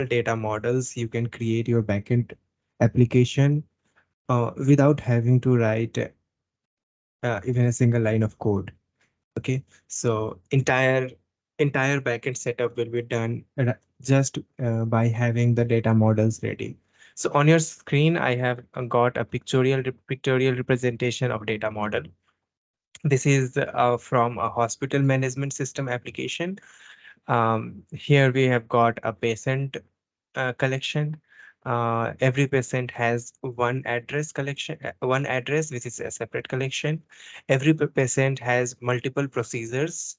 data models, you can create your backend application without having to write even a single line of code. Okay, so entire backend setup will be done just by having the data models ready. So on your screen, I have got a pictorial representation of data model. This is from a hospital management system application. Here we have got a patient collection. Every patient has one address, which is a separate collection. Every patient has multiple procedures.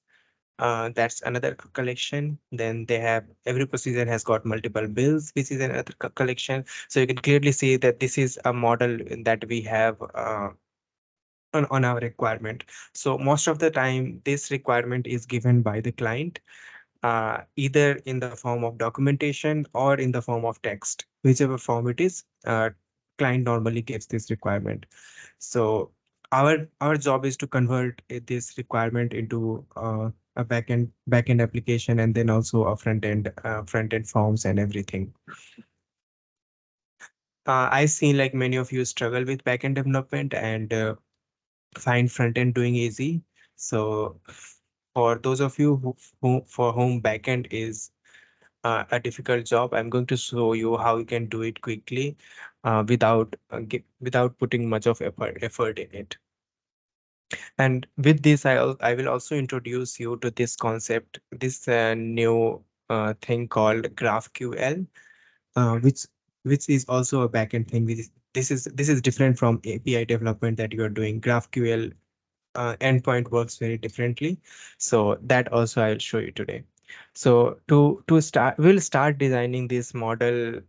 That's another collection. Then they have every procedure has got multiple bills, which is another collection. So you can clearly see that this is a model that we have on our requirement. So most of the time, this requirement is given by the client, either in the form of documentation or in the form of text, whichever form it is. Client normally gives this requirement. So our job is to convert this requirement into a backend application, and then also a front end forms and everything. I've seen like many of you struggle with backend development and find front end doing easy. So for those of you for whom backend is a difficult job, I'm going to show you how you can do it quickly without putting much of effort in it. And with this, I will also introduce you to this concept, this new thing called GraphQL, which is also a backend thing. This is different from API development that you are doing. GraphQL endpoint works very differently. So that also I'll show you today. So to start, we'll start designing this model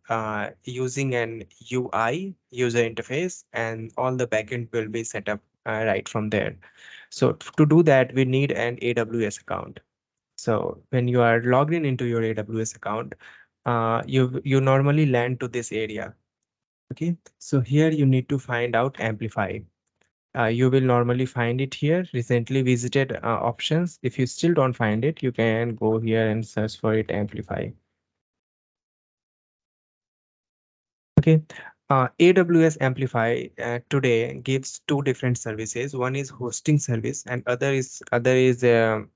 using an UI user interface, and all the backend will be set up right from there. So to do that, we need an AWS account. So when you are logged in into your AWS account, you normally land to this area. Okay, so here you need to find out Amplify. You will normally find it here, recently visited options. If you still don't find it, you can go here and search for it, Amplify. Okay. AWS Amplify today gives two different services. One is hosting service, and other is the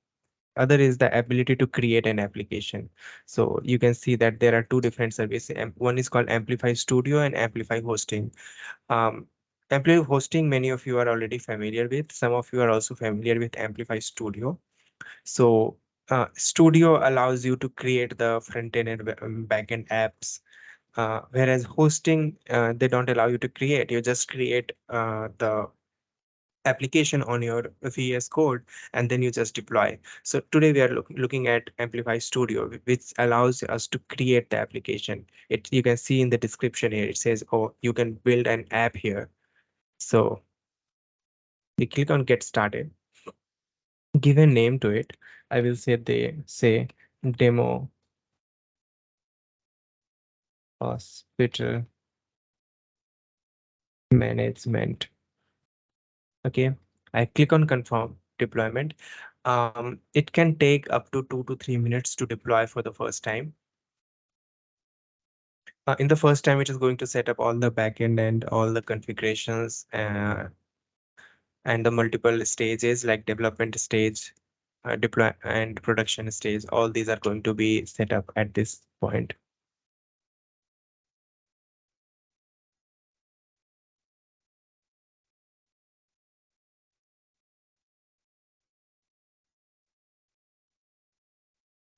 ability to create an application. So you can see that there are two different services. One is called Amplify Studio and Amplify Hosting. Um, Amplify Hosting, many of you are already familiar with. Some of you are also familiar with Amplify Studio. So Studio allows you to create the front end and back end apps, whereas hosting, they don't allow you to create. You just create the application on your VS Code, and then you just deploy. So today we are looking at Amplify Studio, which allows us to create the application. You can see in the description here, it says, oh, you can build an app here. So we click on Get Started, give a name to it. I will say demo hospital management. Okay, I click on confirm deployment. It can take up to 2 to 3 minutes to deploy for the first time. In the first time, it is going to set up all the backend and all the configurations and the multiple stages like development stage, deploy and production stage. All these are going to be set up at this point.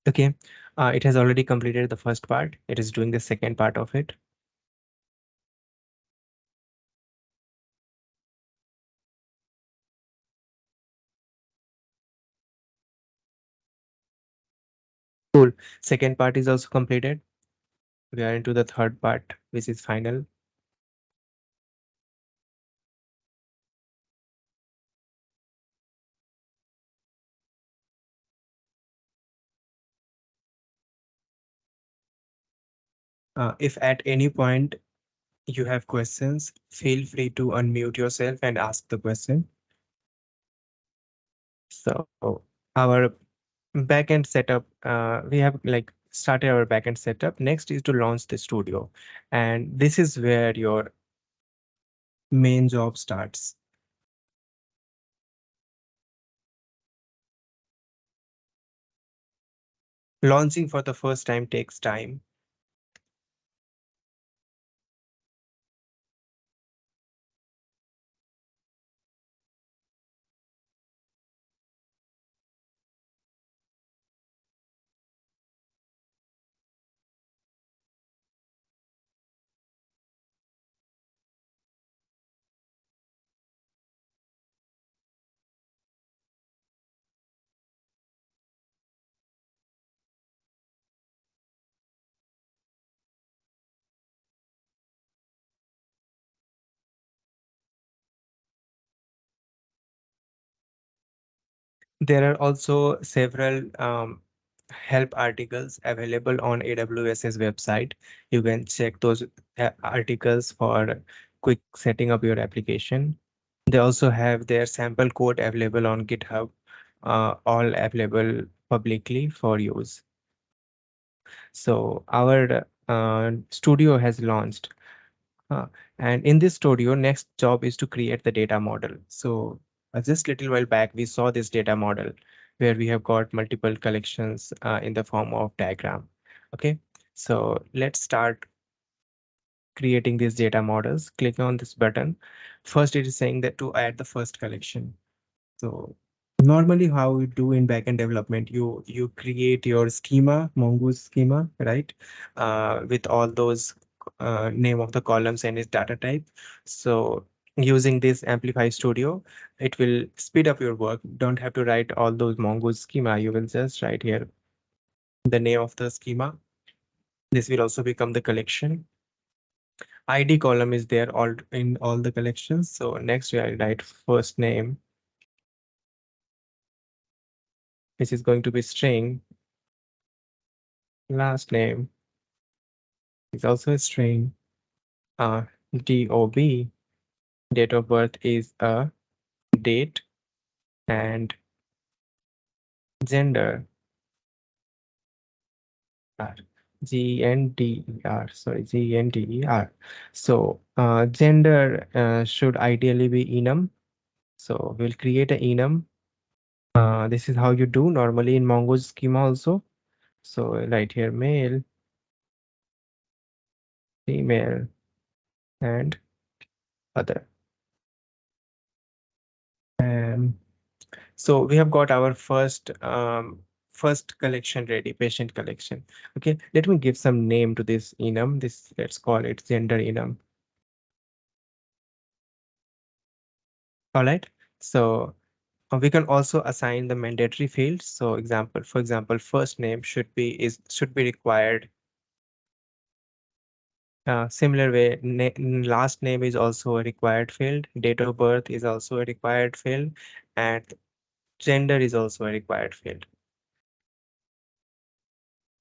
Okay, it has already completed the first part. It is doing the second part of it. Cool. Second part is also completed. We are into the third part, which is final. If at any point you have questions, feel free to unmute yourself and ask the question. So our backend setup, we have like started our backend setup. Next is to launch the studio. And this is where your main job starts. Launching for the first time takes time. There are also several help articles available on AWS's website. You can check those articles for quick setting up your application. They also have their sample code available on GitHub, all available publicly for use. So our studio has launched. Uh, and in this studio, next job is to create the data model. So just little while back, we saw this data model where we have got multiple collections in the form of diagram. Okay, so let's start creating these data models. Click on this button. First, it is saying that to add the first collection. So normally how we do in backend development, you create your schema, Mongoose schema, right? With all those name of the columns and its data type. So using this Amplify Studio, it will speed up your work. Don't have to write all those Mongoose schema. You will just write here the name of the schema. This will also become the collection. ID column is there all in all the collections. So next we will write first name, which is going to be string. Last name is also a string. Uh, DOB, date of birth is a date, and gender R. GNDER, sorry, GNDER. So gender should ideally be enum. So we'll create a enum. This is how you do normally in Mongoose schema also. So right here, male, female, and other. And so we have got our first collection ready, patient collection. Okay, let me give some name to this enum. This, let's call it gender enum. All right. So we can also assign the mandatory fields. So for example, first name should be required. Similar way, last name is also a required field. Date of birth is also a required field, and gender is also a required field.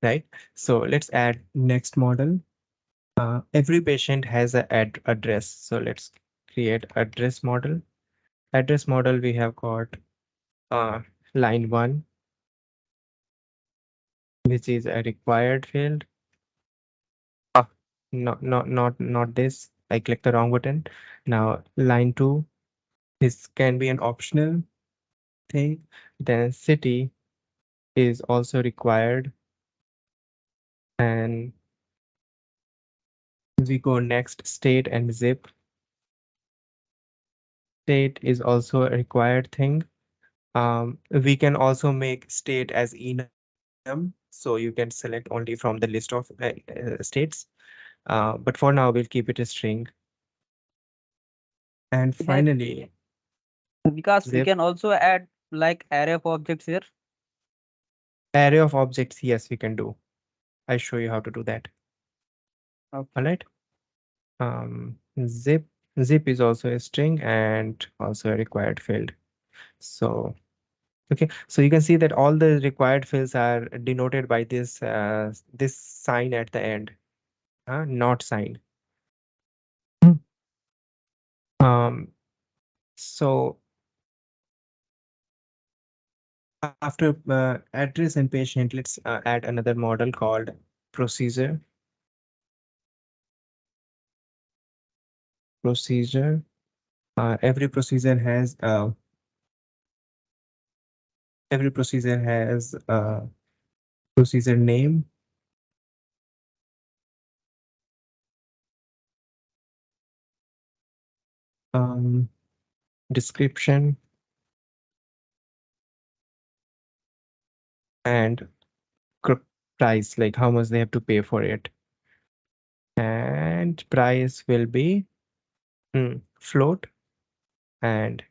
Right. So let's add next model. Every patient has a address. So let's create address model. Address model, we have got uh, line 1, which is a required field. Ah, not this. I clicked the wrong button. Now line 2, this can be an optional thing. Then city is also required. And we go next, state and zip. State is also a required thing. We can also make state as enum, so you can select only from the list of states. But for now, we'll keep it a string. And Yeah, finally, because we zip. can also add like array of objects here. Array of objects, yes, we can do. I'll show you how to do that. All Okay. right. Zip. Zip is also a string and also a required field. So, okay. So you can see that all the required fields are denoted by this sign at the end, not sign. Um, so After address and patient, let's add another model called procedure. Procedure. Every procedure has procedure name, um, description, and cr- price, like how much they have to pay for it. And price will be float, and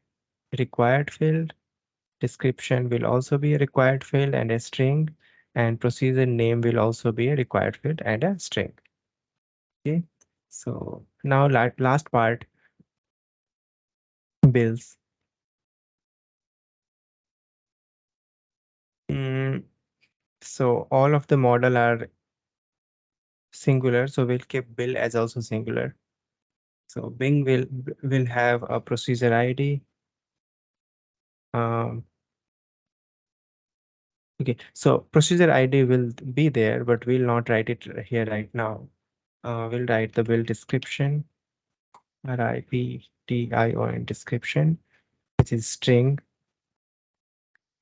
required field. Description will also be a required field and a string, and procedure name will also be a required field and a string. Okay. So now last part, bills. Mm, so all of the model are singular, so we'll keep bill as also singular. So Bing will have a procedure ID. Um, okay, so procedure ID will be there, but we'll not write it here right now. We'll write the bill description, RIPTION description, which is string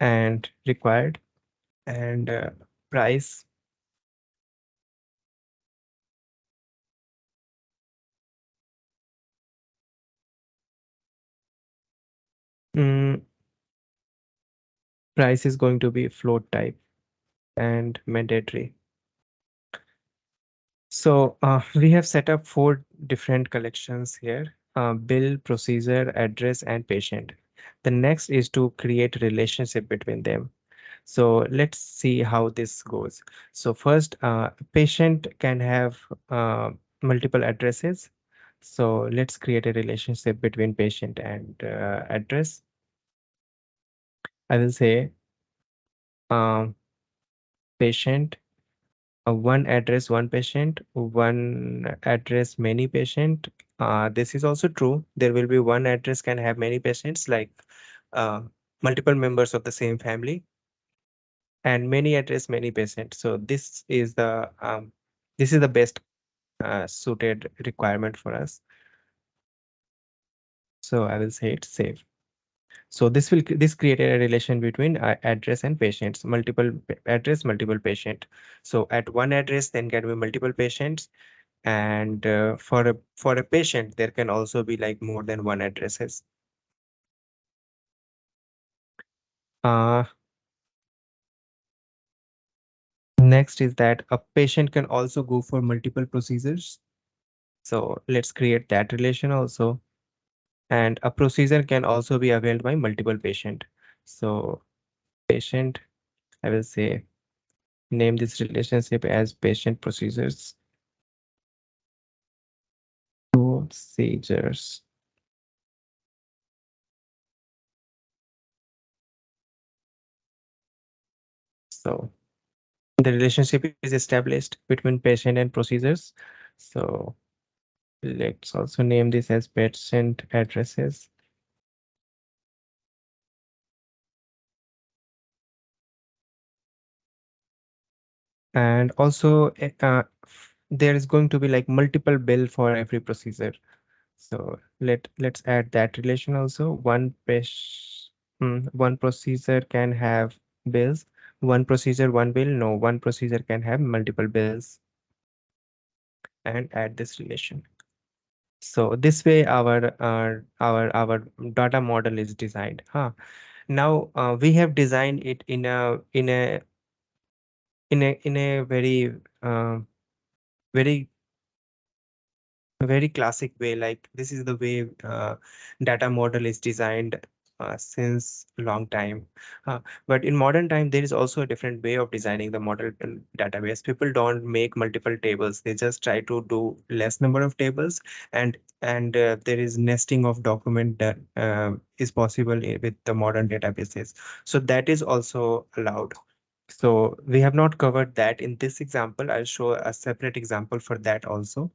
and required, and price. Mm, price is going to be float type and mandatory. So we have set up four different collections here: bill, procedure, address, and patient. The next is to create relationship between them. So let's see how this goes. So first, patient can have multiple addresses. So let's create a relationship between patient and address. I will say um, patient, one address, one patient, one address, many patient. This is also true. There will be one address can have many patients, like uh, multiple members of the same family, and many address, many patients. So this is the best suited requirement for us. So I will say it's safe. So this created a relation between address and patients, address, multiple patient. So at one address, then can be multiple patients, and for a patient, there can also be like more than one addresses. Uh, Next is that a patient can also go for multiple procedures. So let's create that relation also. And a procedure can also be availed by multiple patient. So patient, I will say, name this relationship as patient procedures. Procedures. So the relationship is established between patient and procedures. So let's also name this as patient addresses. And also there is going to be like multiple bill for every procedure. So let's add that relation also. One procedure can have bills. One procedure, one bill. No, one procedure can have multiple bills, and add this relation. So this way our data model is designed. Now we have designed it in a uh, very very classic way. Like this is the way data model is designed since long time. But in modern time, there is also a different way of designing the model database. People don't make multiple tables. They just try to do less number of tables, and there is nesting of document that is possible with the modern databases. So that is also allowed. So we have not covered that in this example. I'll show a separate example for that also.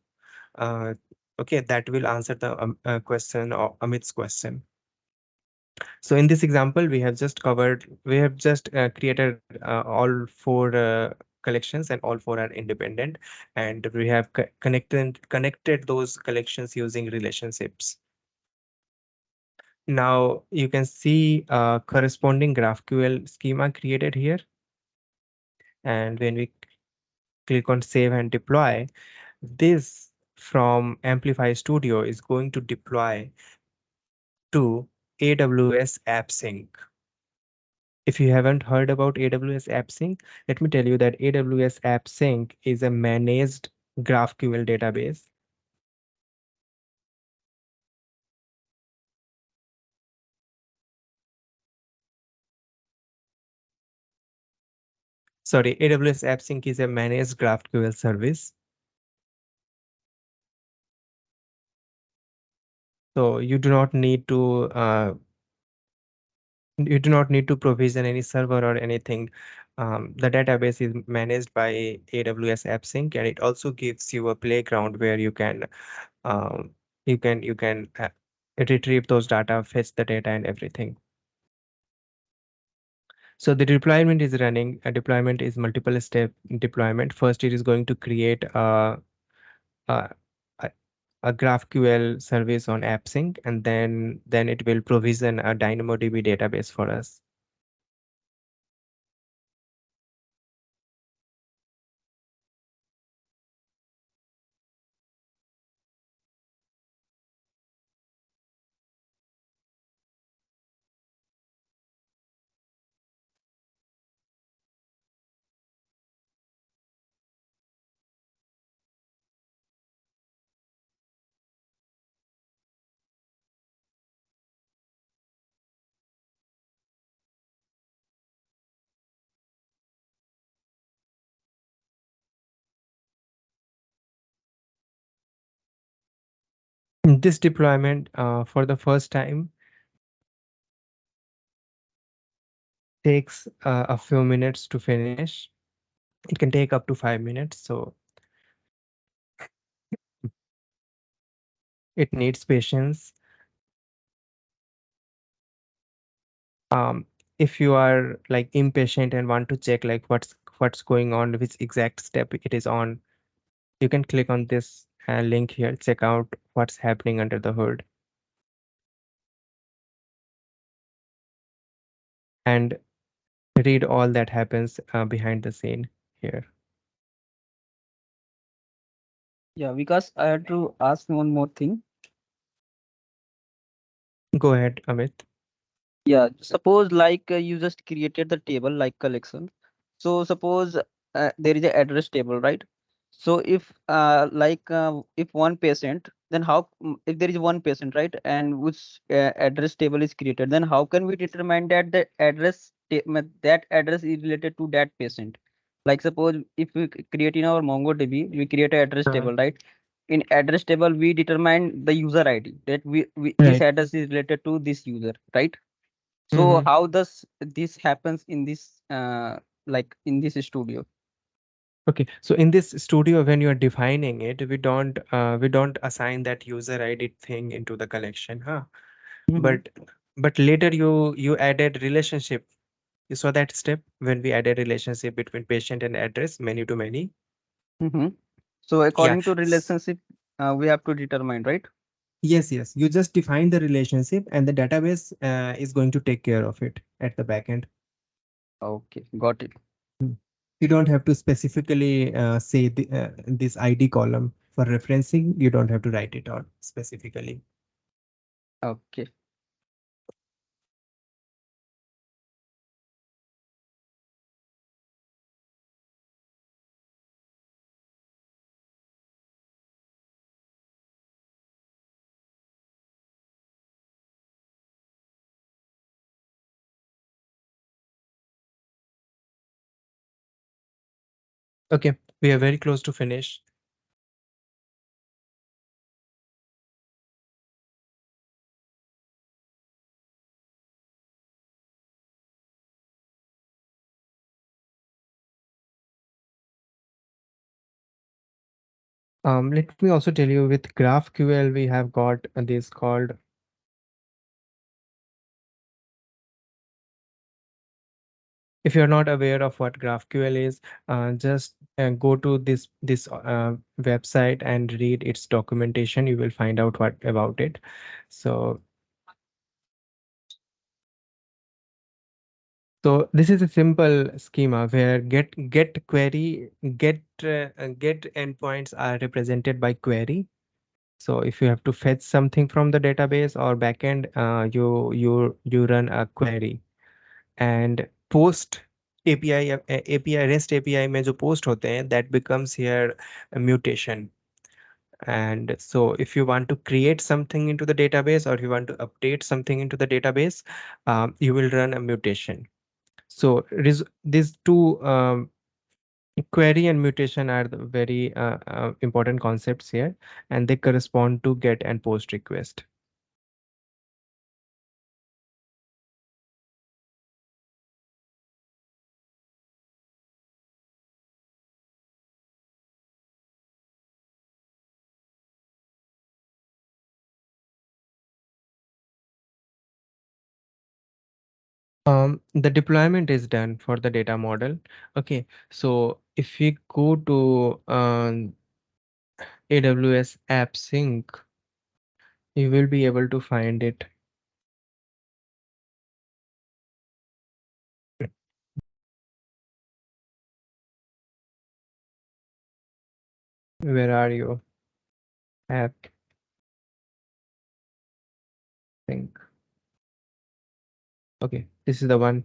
uh, okay, that will answer the question or Amit's question. So in this example, we have just created all four collections, and all four are independent, and we have connected those collections using relationships. Now you can see a corresponding GraphQL schema created here, and when we click on save and deploy, this from Amplify Studio is going to deploy to AWS AppSync. If you haven't heard about AWS AppSync, let me tell you that AWS AppSync is a managed GraphQL database. Sorry, AWS AppSync is a managed GraphQL service. So you do not need to provision any server or anything. The database is managed by AWS AppSync, and it also gives you a playground where um, you can retrieve those data, fetch the data, and everything. So the deployment is running. A deployment is multiple step deployment. First, it is going to create a, a, a GraphQL service on AppSync, and then it will provision a DynamoDB database for us. This deployment for the first time takes a few minutes to finish. It can take up to 5 minutes, so it needs patience. Um, if you are like impatient and want to check like what's going on, which exact step it is on, you can click on this link here, check out what's happening under the hood, and read all that happens behind the scene here. Yeah, Vikas, I had to ask one more thing. Go ahead, Amit. Yeah, suppose like you just created the table like collection. So suppose there is a address table, right? So if if one patient, then if there is one patient, right, and which address table is created, then how can we determine that that address is related to that patient? Like suppose if we create in our MongoDB, we create an address Uh, table, right? In address table, we determine the user ID that we this right. address is related to this user, right? So Mm-hmm. how does this happens in this like in this studio? Okay, so in this studio, when you are defining it, we don't assign that user ID thing into the collection, huh? Mm-hmm. But later you added relationship. You saw that step when we added relationship between patient and address, many to many. Mm-hmm. So Yeah. according to relationship, we have to determine, right? Yes, yes. You just define the relationship, and the database is going to take care of it at the back end. Okay, got it. Mm. You don't have to specifically say this ID column for referencing. You don't have to write it out specifically. Okay. Okay, we are very close to finish. Let me also tell you with GraphQL, we have got this called If you're not aware of what GraphQL is, just go to this website and read its documentation. You will find out what about it. So so this is a simple schema where get query get endpoints are represented by query. So if you have to fetch something from the database or backend, you run a query. And post API API REST API में जो post होते हैं, that becomes here a mutation. And so if you want to create something into the database or if you want to update something into the database, you will run a mutation. So these two query and mutation are the very important concepts here, and they correspond to get and post request. The deployment is done for the data model. Okay, so if we go to AWS App Sync, you will be able to find it. Where are you? App Sync. Okay, this is the one.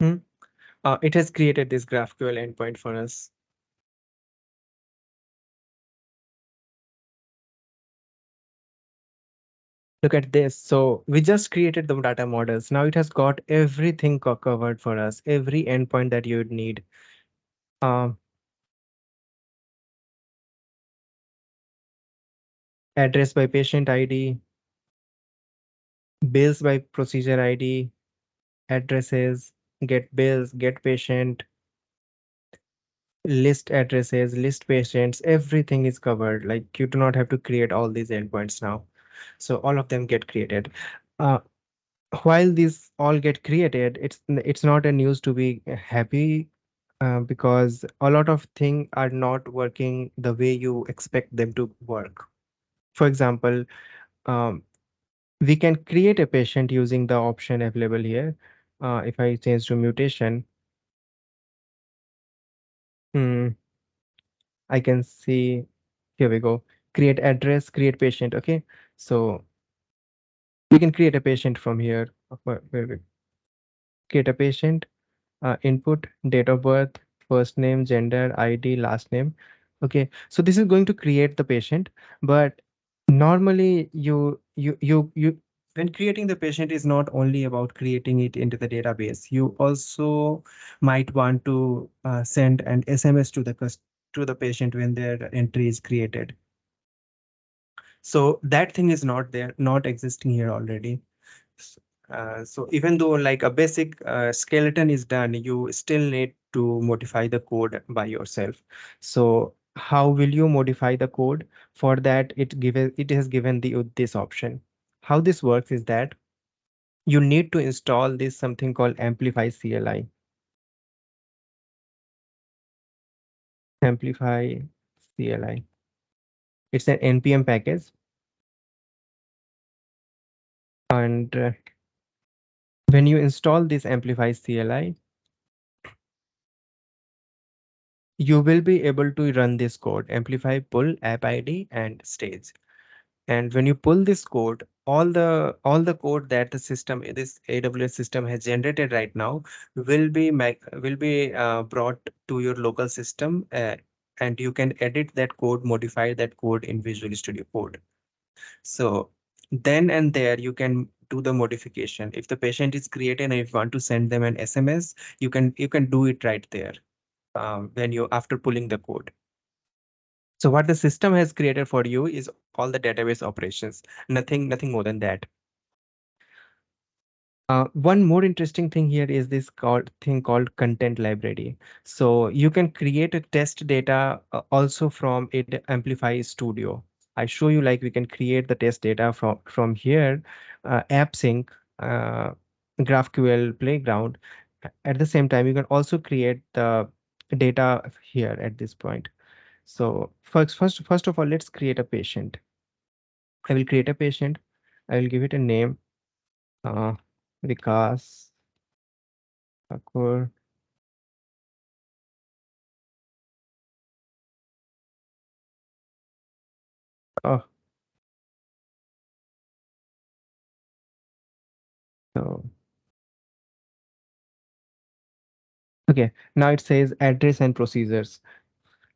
Hmm. It has created this GraphQL endpoint for us. Look at this. So we just created the data models. Now it has got everything covered for us, every endpoint that you would need. Um, Address by patient ID, bills by procedure ID, addresses, get bills, get patient, list addresses, list patients, everything is covered. Like you do not have to create all these endpoints now. So all of them get created. Uh, while these all get created, it's not a news to be happy, because a lot of things are not working the way you expect them to work. For example, um, we can create a patient using the option available here. If I change to mutation, hmm, I can see, here we go, create address, create patient. Okay, so we can create a patient from here. Where we create a patient, input, date of birth, first name, gender, ID, last name. Okay, so this is going to create the patient, but normally when creating the patient is not only about creating it into the database, you also might want to send an SMS to to the patient when their entry is created. So that thing is not there, not existing here already. S- so even though like a basic skeleton is done, you still need to modify the code by yourself. So how will you modify the code? For that, it has given this option. How this works is that you need to install this something called Amplify CLI. Amplify CLI. It's an npm package, and when you install this Amplify CLI, you will be able to run this code, amplify pull app ID and stage. And when you pull this code, all the code that the system, this AWS system has generated right now will be brought to your local system, and you can edit that code, modify that code in Visual Studio Code. So then and there you can do the modification. If the patient is created and if you want to send them an SMS, you can do it right there, when you after pulling the code. So what the system has created for you is all the database operations, nothing more than that. One more interesting thing here is this called content library. So you can create a test data also from it Amplify Studio. I show you like we can create the test data from here, AppSync, uh, GraphQL Playground. At the same time, you can also create the data here at this point. So first of all, let's create a patient. I will create a patient. I will give it a name, uh, Vikas Thakur. Oh, so okay. Now it says address and procedures.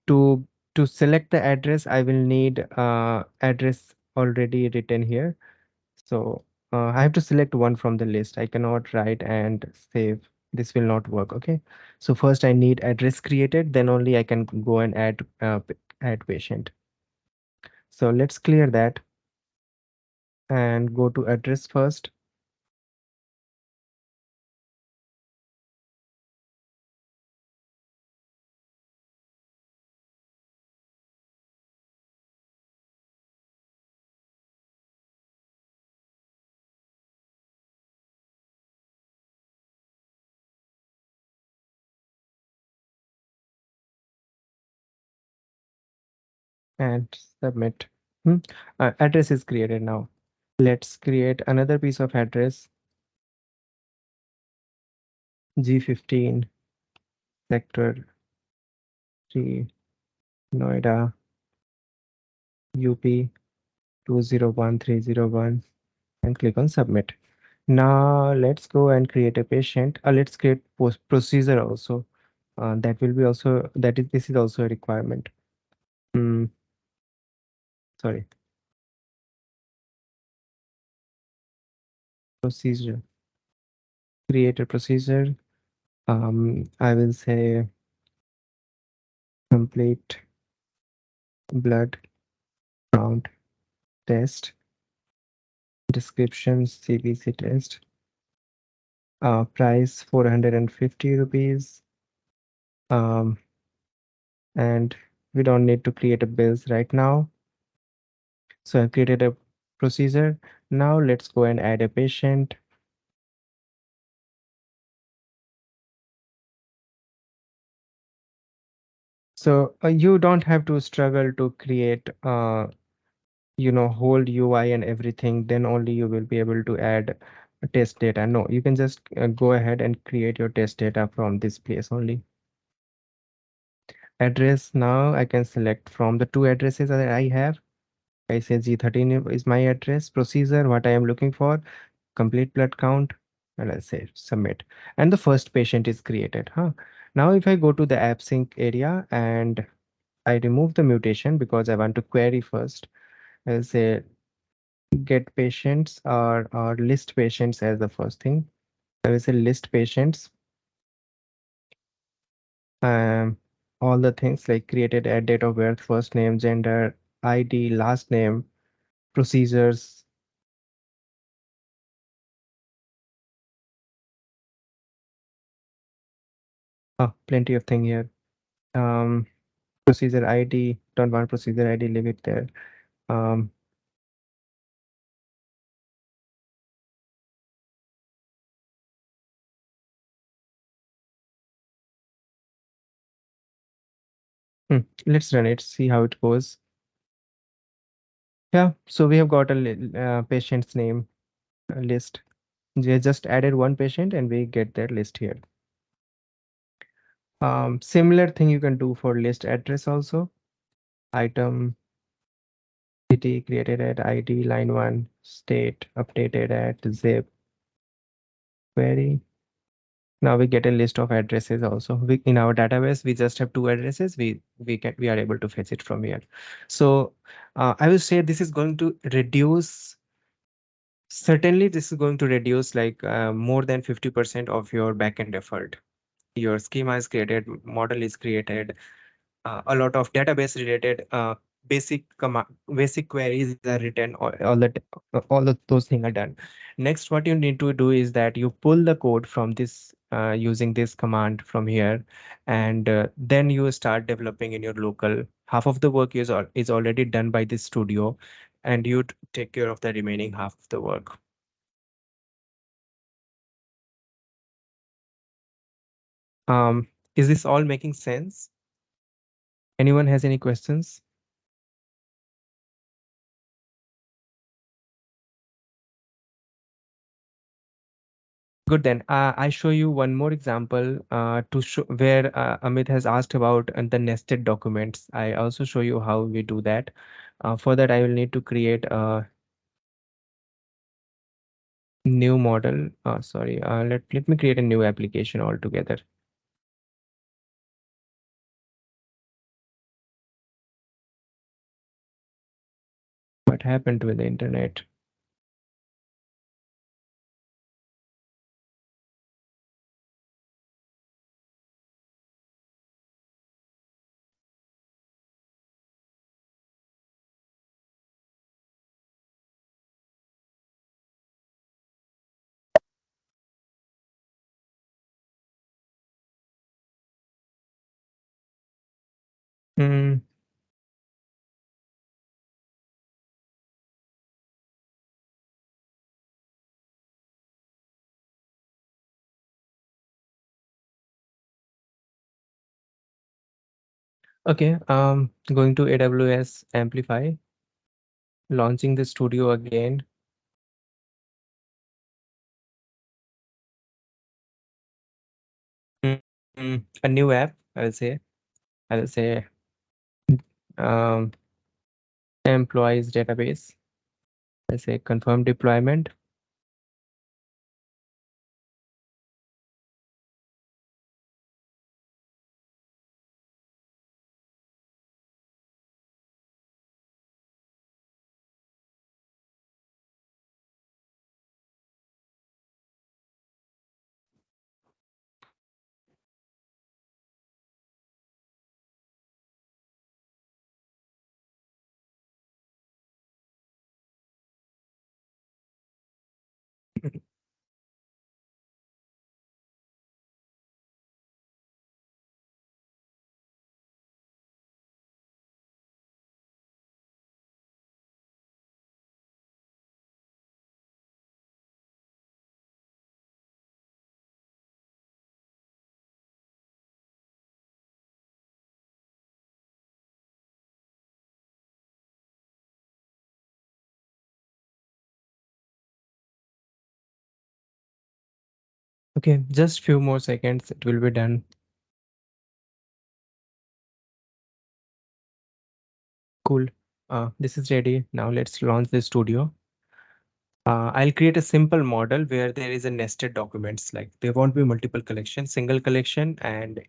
To to select the address, I will need address already written here. So I have to select one from the list. I cannot write and save. This will not work. Okay. So first I need address created, then only I can go and add patient. So let's clear that and go to address first and submit. Hmm. Address is created now. Let's create another piece of address, G15 sector 3 Noida UP 201301 and click on submit. Now let's go and create a patient. Let's create post procedure also. That will be also that is this is also a requirement. Hmm, sorry, procedure. Create a procedure. I will say complete blood count test description CBC test. Price 450 rupees. Um, and we don't need to create a bills right now. So I've created a procedure. Now let's go and add a patient. So you don't have to struggle to create, whole UI and everything. Then only you will be able to add test data. No, you can just go ahead and create your test data from this place only. Address, now I can select from the two addresses that I have. I say G13 is my address. Procedure, what I am looking for, complete blood count, and I say submit. And the first patient is created. Now if I go to the AppSync area and I remove the mutation because I want to query first, I'll say get patients or list patients as the first thing. I will say list patients. Um, all the things like created at date of birth, first name, gender, ID, last name, procedures. Plenty of thing here. Um, Procedure ID, don't want procedure ID, leave it there. Um, let's run it, see how it goes. Yeah, so we have got a patient's name list. We just added one patient and we get their list here. Similar thing you can do for list address also. Item, city created at ID, line 1, state updated at zip, query. Now we get a list of addresses also. In our database, we just have two addresses. We are able to fetch it from here. So I will say this is going to reduce. Certainly, this is going to reduce like more than 50% of your backend effort. Your schema is created, model is created, a lot of database related basic queries are written, all of those things are done. Next, what you need to do is that you pull the code from this using this command from here, and then you start developing in your local. Half of the work is already done by this studio, and you take care of the remaining half of the work. um is this all making sense? Anyone has any questions? Good then. I show you one more example to show where Amit has asked about the nested documents. I also show you how we do that. For that, I will need to create a new model. Sorry, let me create a new application altogether. What happened with the internet? Hmm. Okay. Going to AWS Amplify, launching the studio again. A new app. I'll say. I'll say. Um, employees database. I'll say confirm deployment. Okay, just few more seconds, it will be done. Cool. This is ready. Now let's launch the studio. I'll create a simple model where there is a nested documents. Like there won't be multiple collections, single collection, and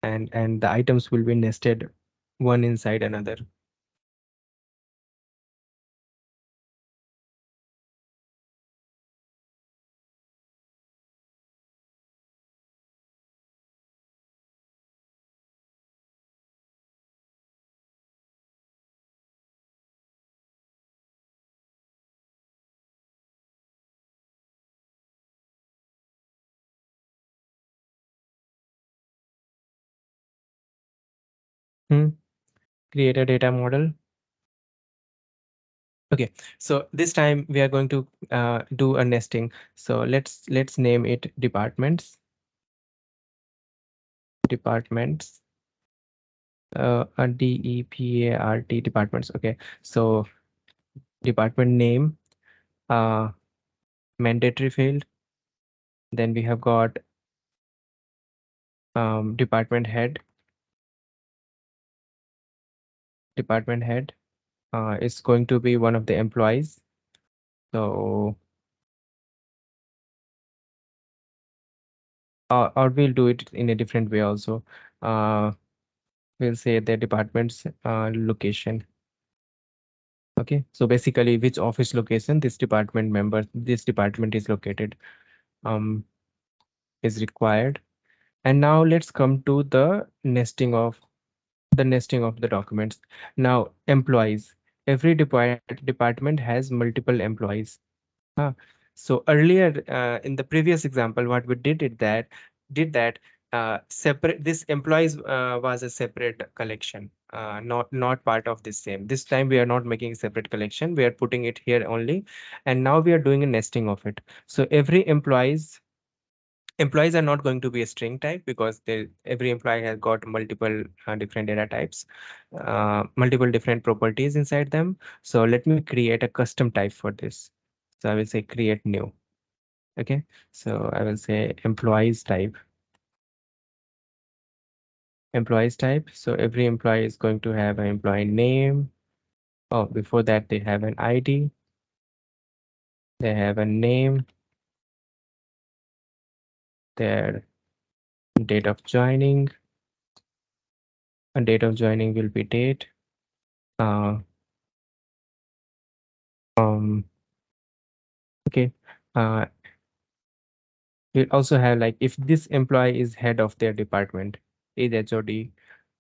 the items will be nested one inside another. Hmm. Create a data model. Okay, so this time we are going to do a nesting. So let's name it departments. Departments. DEPART departments. Okay, so department name, uh, mandatory field. Then we have got department head. Department head is going to be one of the employees. So, or we'll do it in a different way also. Uh, we'll say the department's location. Okay, so basically which office location this department is located um, is required. And now let's come to the documents. Now, employees. Every department has multiple employees. Huh. So earlier, in the previous example, what we did that separate this employees was a separate collection, not part of this same. This time we are not making a separate collection. We are putting it here only, and now we are doing a nesting of it. So employees are not going to be a string type because every employee has got multiple different data types, multiple different properties inside them. So let me create a custom type for this. So I will say create new. Okay. So I will say employees type. So every employee is going to have an employee name. Oh, before that they have an ID, they have a name, their date of joining, and date of joining will be date. Uh, um, okay. Uh, we also have like if this employee is head of their department, is HOD,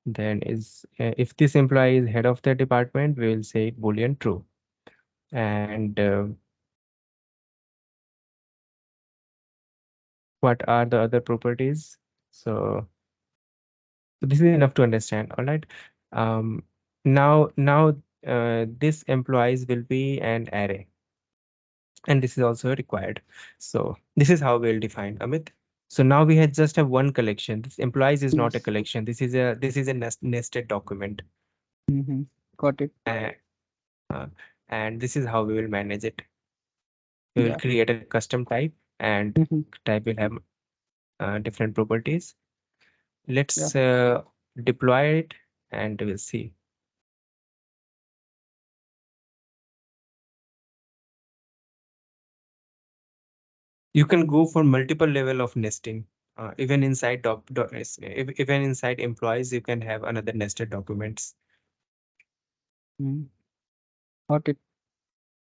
then is if this employee is head of their department, we will say boolean true. And what are the other properties? So, so this is enough to understand. All right. Um, now this employees will be an array, and this is also required. So this is how we'll define Amit. So now we had just have one collection. This employees is not a Yes. collection. This is a nested document. Mm-hmm. Got it. Uh, uh, and this is how we will manage it. We will Yeah. create a custom type, and Mm-hmm. type will have different properties. Yeah. Let's deploy it, and we'll see. You can go for multiple level of nesting. Even inside even inside employees, you can have another nested documents. Mm. Got it.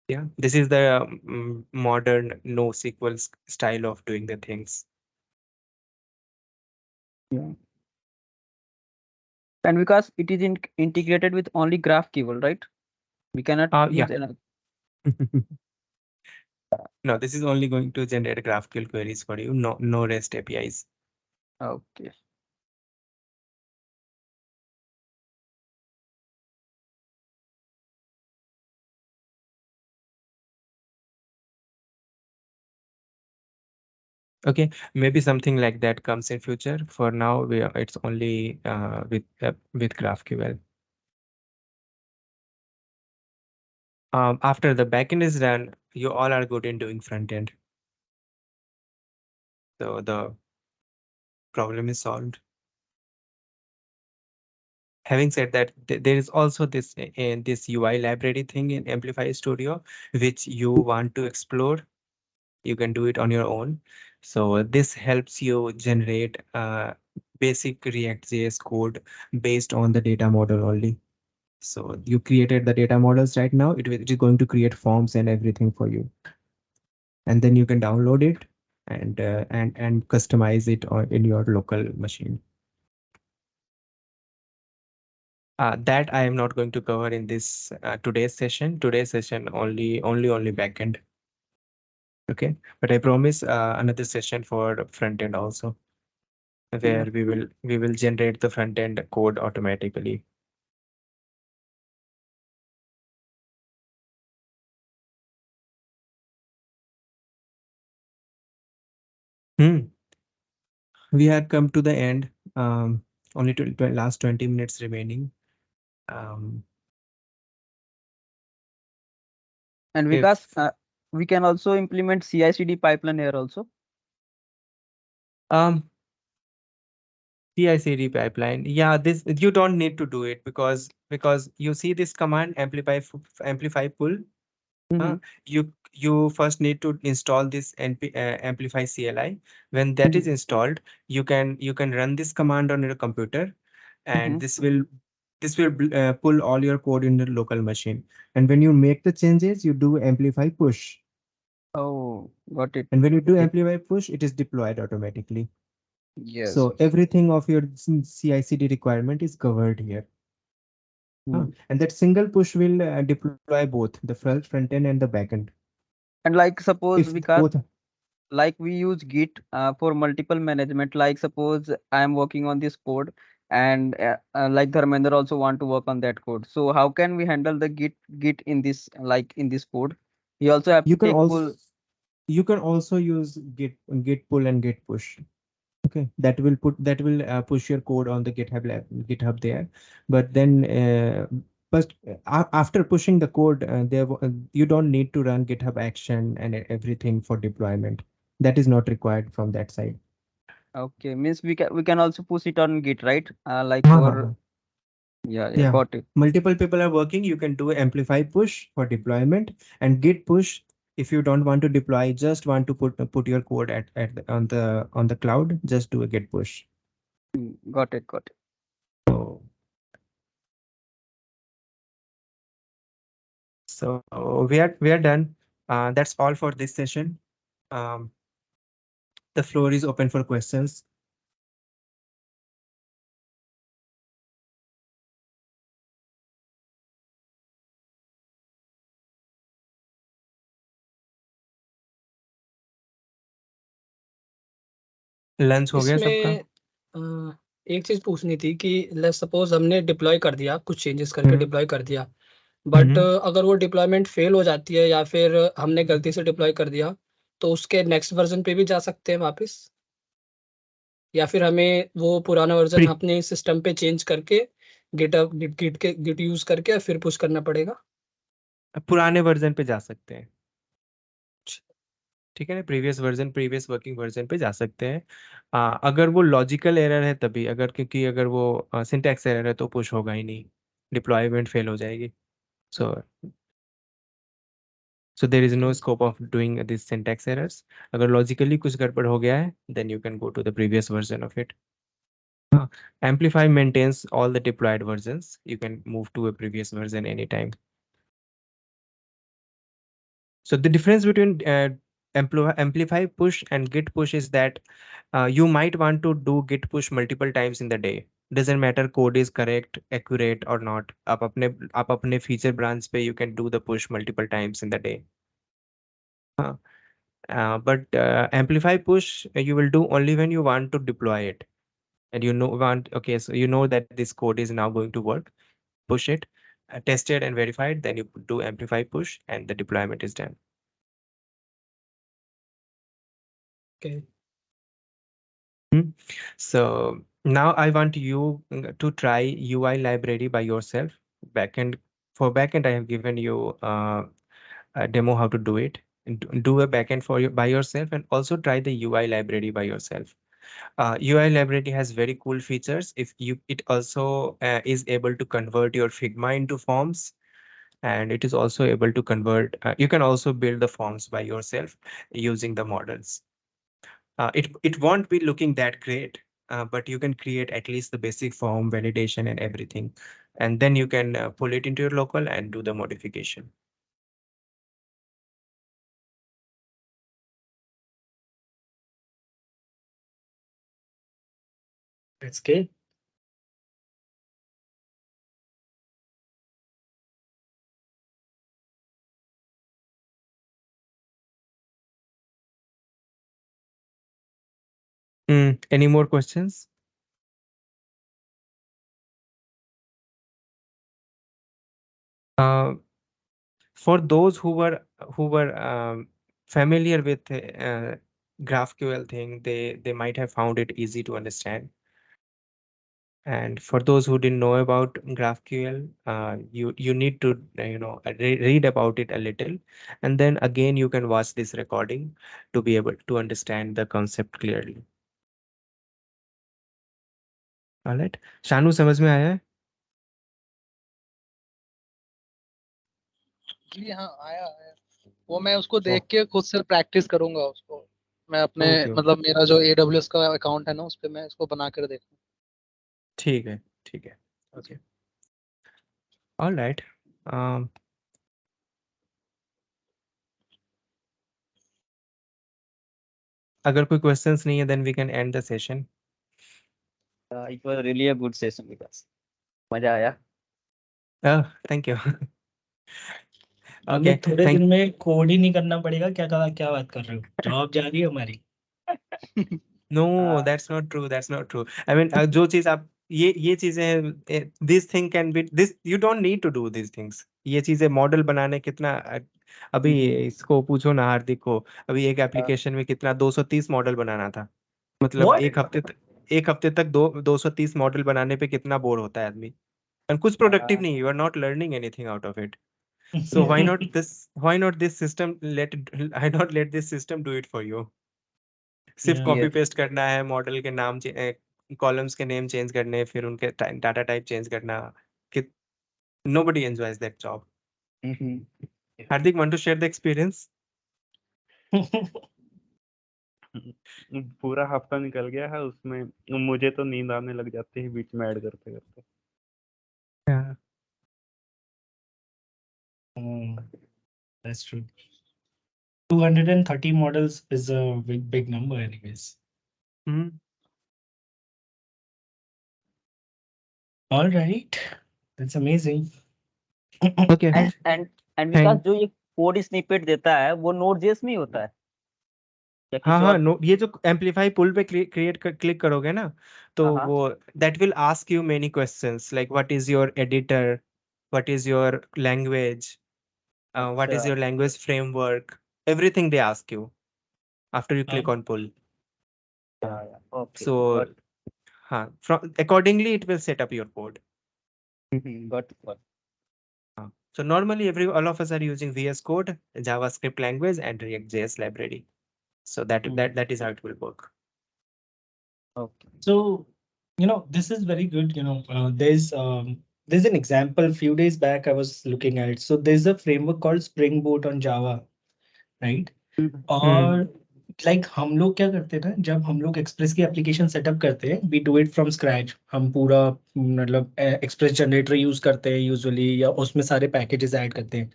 Yeah, this is the modern NoSQL style of doing the things. Yeah. And because it is integrated with only GraphQL, right? We cannot Yeah. use another. No, this is only going to generate GraphQL queries for you. No REST APIs. Okay. Okay, maybe something like that comes in future. For now, it's only with GraphQL. After the backend is done, you all are good in doing front end. So the problem is solved. Having said that, there is also this UI library thing in Amplify Studio, which you want to explore. You can do it on your own. So this helps you generate basic React.js code based on the data model only. So you created the data models right now. It is going to create forms and everything for you, and then you can download it and customize it in your local machine. That I am not going to cover in this today's session. Today's session only backend. Okay, but I promise another session for front end also, where Yeah. we will generate the front end code automatically. Hmm. We have come to the end. Only last 20 minutes remaining. Um, And because if we can also implement CI/CD pipeline here also. um CI/CD pipeline, yeah, this you don't need to do it because you see this command amplify pull. Mm-hmm. Uh, you first need to install this Amplify CLI. When that Mm-hmm. is installed, you can run this command on your computer, and Mm-hmm. this will pull all your code in the local machine. And when you make the changes, you do Amplify push. Oh, got it. And when you do It, Amplify push, it is deployed automatically. Yes. So everything of your CI/CD requirement is covered here. Hmm. And that single push will deploy both the front end and the back end. And like suppose If we both, can, like we use Git for multiple management. Like suppose I am working on this code, and like Dharmender also want to work on that code. So how can we handle the Git in this, like in this code? You also have you to can take also pull. use git pull and git push. Okay, that will push your code on the GitHub there. But then but after pushing the code, you don't need to run GitHub action and everything for deployment. That is not required from that side. Okay, means we can also push it on Git, right? Like हाँ हाँ for, हाँ. yeah, yeah, Yeah, got it. multiple people are working. You can do amplify push for deployment and git push if you don't want to deploy, just want to put your code on the cloud. Just do a git push. Got it, got it. So we are done. That's all for this session. Um, the floor is open for questions. Lunch हो गया सबका? इसमें एक चीज पूछनी थी कि let's suppose हमने डिप्लॉय कर दिया, कुछ चेंजेस करके हम्म. डिप्लॉय कर दिया, बट हम्म. अगर वो डिप्लॉयमेंट फेल हो जाती है या फिर हमने गलती से डिप्लॉय कर दिया, तो उसके नेक्स्ट वर्जन पे भी जा सकते हैं वापस, या फिर हमें वो पुराना वर्जन प्री अपने सिस्टम पे चेंज करके गिट यूज करके फिर पुश करना पड़ेगा? पुराने वर्जन पे जा सकते हैं. ठीक है ना, प्रीवियस वर्किंग वर्जन पे जा सकते हैं. अगर वो लॉजिकल एरर है तभी, अगर क्योंकि अगर वो सिंटैक्स एरर है तो पुश होगा ही नहीं, डिप्लॉयमेंट फेल हो जाएगी. So so there is no scope of doing this syntax errors. अगर लॉजिकली कुछ गड़बड़ हो गया है then you can go to the previous version of it. Amplify maintains all the deployed versions. You can move to a previous version anytime. So the difference between Amplify push and Git push is that you might want to do Git push multiple times in the day. Doesn't matter code is correct, accurate or not. आप अपने feature branch पे you can do the push multiple times in the day. हाँ. But Amplify push you will do only when you want to deploy it, and okay, so you know that this code is now going to work. Push it, tested and verified, then you do Amplify push, and the deployment is done. Okay. Hmm. So now I want you to try UI library by yourself. Backend For backend, I have given you a demo how to do it. And do a backend for you by yourself, and also try the UI library by yourself. UI library has very cool features. If you It also is able to convert your Figma into forms, and it is also able to convert. You can also build the forms by yourself using the models. It won't be looking that great, but you can create at least the basic form validation and everything, and then you can pull it into your local and do the modification. That's okay. Any more questions? Uh, for those who were familiar with GraphQL thing, they might have found it easy to understand. And for those who didn't know about GraphQL, you need to read about it a little, and then again you can watch this recording to be able to understand the concept clearly. All right, Shanu समझ में आया है? जी हाँ, आया है। वो मैं उसको ओ, देख के खुद से प्रैक्टिस करूंगा उसको। मैं अपने ओके ओके, मतलब मेरा जो AWS का अकाउंट है ना, उस पे मैं इसको बना कर देखूँ। ठीक है ठीक है. ओके. All right. अगर कोई क्वेश्चंस नहीं है then we can end the session. It was really a good session with us. मजा आया. Thank you. हमें Okay, थोड़े thank. दिन में कोड ही नहीं करना पड़ेगा, क्या क्या बात कर रहे हो, जॉब जा रही है हमारी। No, Uh, that's not true. That's not true. I mean, जो चीज आप ये चीजें हैं, this thing can be this. You don't need to do these things. ये चीजें मॉडल बनाने कितना अभी इसको पूछो ना हार्दिक को, अभी एक एप्लीकेशन में कितना 230 मॉडल बनाना था। मतलब What? एक हफ्ते तक 230 मॉडल बनाने पे कितना बोर होता है आदमी। और कुछ प्रोडक्टिव नहीं, you are not learning anything out of it. So why not this system why not let this system do it for you? सिर्फ Yeah. Copy yes. पेस्ट करना है, मॉडल के नाम कॉलम्स के नेम चेंज करने, फिर उनके डाटा टाइप चेंज करना कि nobody enjoys that job. Hardik, want to share the experience? पूरा हफ्ता निकल गया है उसमें, मुझे तो नींद आने लग जाती है बीच में ऐड करते करते। Yeah. That's true. 230 models is a big number anyways. Hmm. All right. That's amazing. Okay. and Vikas Thank. जो ये कोड स्निपेट देता है वो Node.js में ही होता है या हाँ किसी हाँ, और? नो, ये जो एम्पलीफाई पुल पे क्लिक करोगे ना, तो हाँ वो that will ask you many questions like what is your editor, what is your language, what is अच्छा. your language framework, everything they ask you after you click on pull. Okay, So got from accordingly it will set up your code. got. So normally all of us are using VS Code, JavaScript language, and React.js library. So that is how it will work. Okay. So, this is very good. There's an example. Few days back, I was looking at it. So there's a framework called Spring Boot on Java, right? और like हम लोग क्या करते हैं ना, जब हम लोग एक्सप्रेस की एप्लीकेशन सेटअप करते हैं, we do it from scratch. हम पूरा मतलब एक्सप्रेस जनरेटर यूज करते हैं यूजुअली, या उसमें सारे पैकेजेस ऐड करते हैं।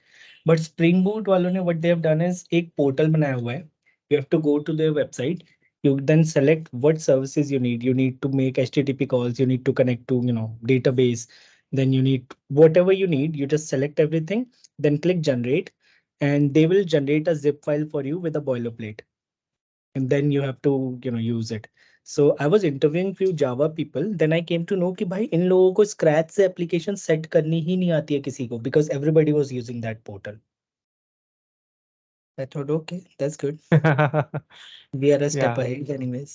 बट स्प्रिंग बूट वालों ने what they have done is एक पोर्टल बनाया हुआ है। You have to go to their website, you then select what services you need to make http calls, you need to connect to database, then you need whatever you need, you just select everything, then click generate, and they will generate a zip file for you with a boilerplate, and then you have to use it. So I was interviewing few Java people, then I came to know कि भाई इन लोगों को scratch से application set करनी ही नहीं आती है किसी को, because everybody was using that portal. I thought, okay, that's good. We are a step Yeah. ahead anyways.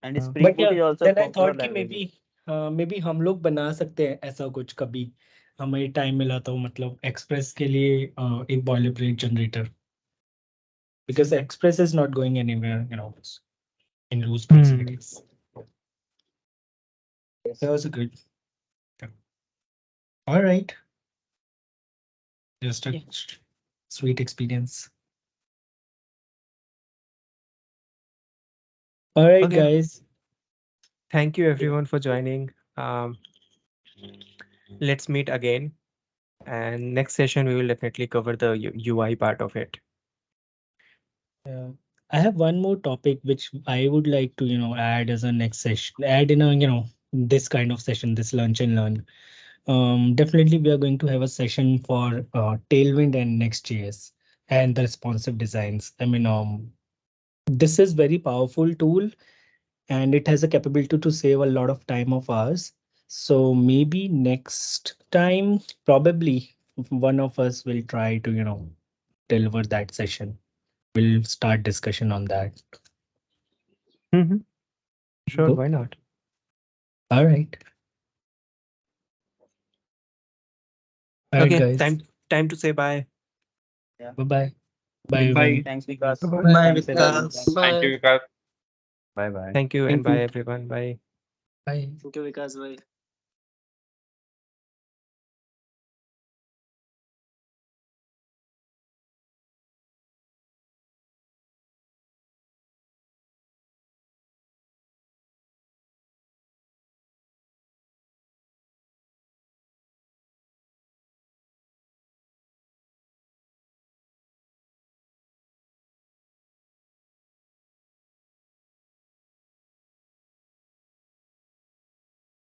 And Spring But Boot yeah, is also then I popular thought कि language. maybe हम लोग बना सकते हैं ऐसा कुछ कभी, हमें टाइम मिला तो, मतलब एक्सप्रेस के लिए एक boilerplate generator, because express is not going anywhere, in loose proximities. That was a good. All right. Just a sweet experience. All right, Okay. guys. Thank you everyone for joining. Let's meet again, and next session we will definitely cover the UI part of it. I have one more topic which I would like to, add as a next session, add in a, this kind of session, this lunch and learn. Definitely we are going to have a session for Tailwind and Next.js and the responsive designs. I mean, this is very powerful tool, and it has a capability to save a lot of time of ours. So maybe next time, probably one of us will try to, deliver that session. We'll start discussion on that. Sure, Cool. why not? All right. All right, Okay, guys. time to say bye. Yeah. Bye-bye. Bye, Bye. everyone. Thanks, Vikas. Bye-bye. Bye, Thanks, everyone. Vikas. Thank Bye. you, Vikas. Bye bye. Thank you and Thank bye you. everyone. Bye. Bye. Thank you, Vikas. Bye.